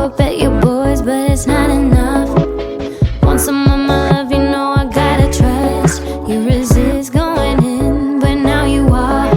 Sure, bet your boys, but it's not enough. Want some of my love, you know I gotta trust. You resist going in, but now you are.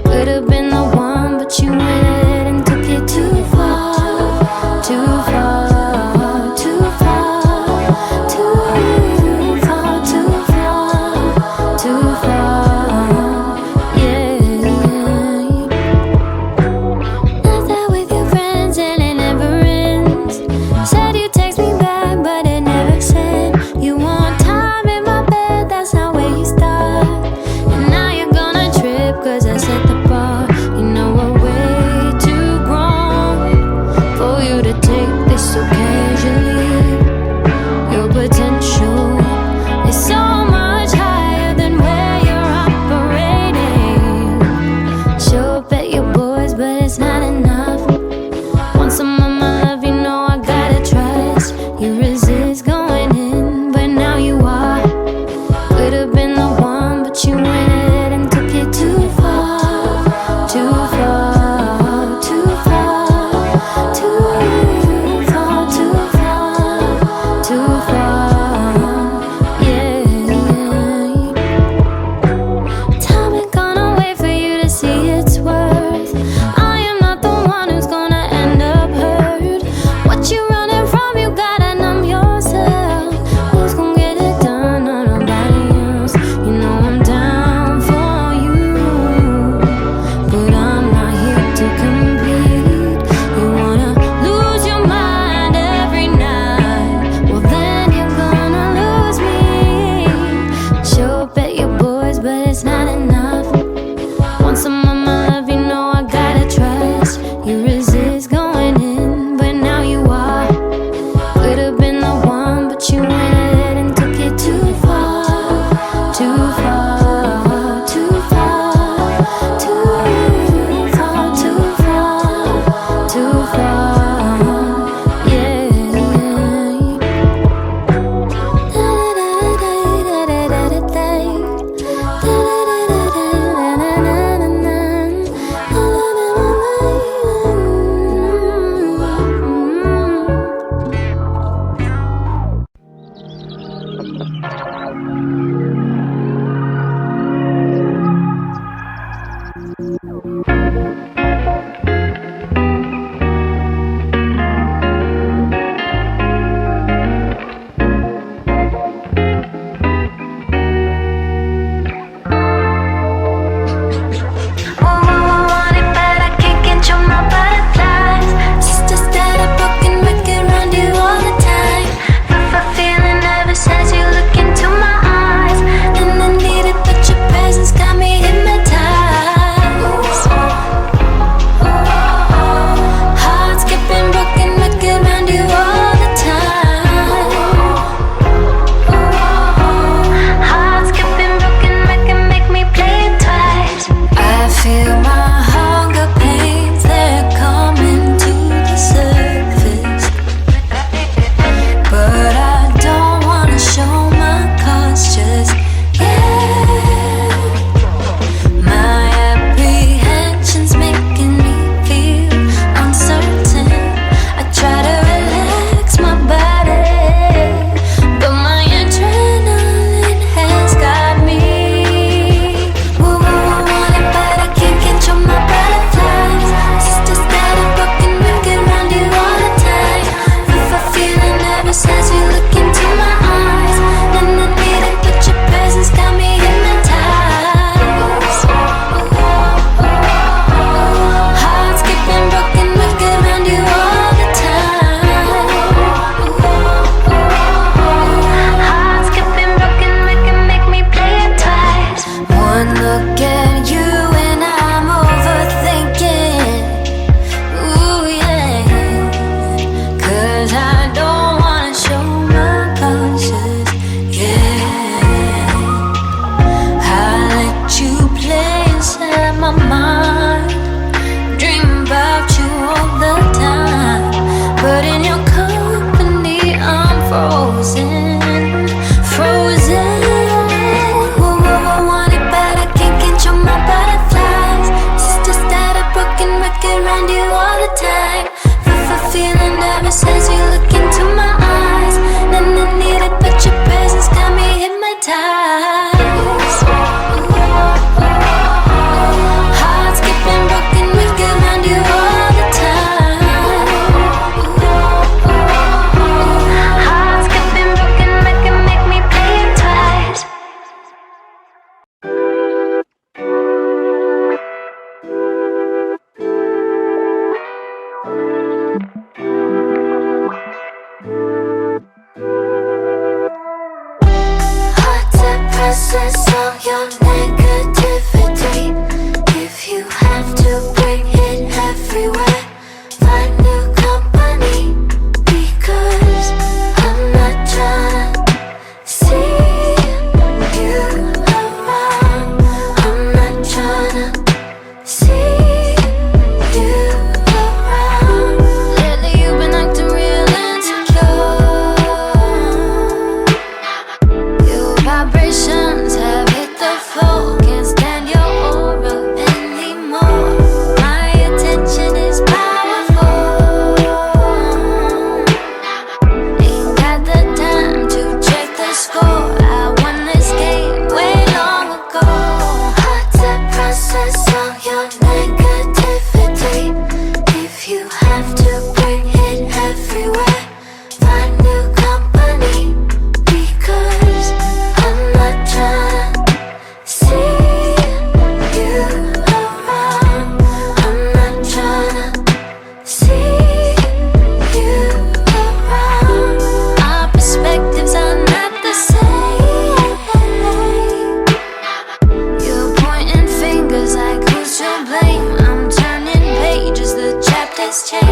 Could've been the one, but you went ahead and took it too far. Too far, too far, too far, too far, too far, yeah. Left that with your friends and it never ends. Said you text me back, but it never said. You want time in my bed, that's not where you start. And now you're gonna trip, cause I set the bar. You know we're way too grown for you to take this so casually. Your potential is so much higher than where you're operating. Sure, bet your boys, but it's not enough. Want some of my love, you know I gotta trust. You resist going in, but now you are. Could've been the one, but you went ahead and took it too far. Too far, too far, too as you look into my eyes. Nothing needed but your presence got me hypnotized. Hearts keeping broken, make around you all the time. Hearts keeping broken, make me pay it twice. Hard to process all your negativity. If you have to bring it everywhere, find new company. Because I'm not trying to see you around. I'm not trying to see you around. Lately you've been acting real insecure. Your vibrations have hit the floor. Can't stand your aura anymore. My attention is powerful. Ain't got the time to check the score. I won this game way long ago. Hard to process all your negativity. If you have to bring it everywhere, find new company. Because I'm not trying to see you around. I'm not trying to see you around. Our perspectives are not the same. You're pointing fingers like who's to blame. I'm turning pages, the chapters change.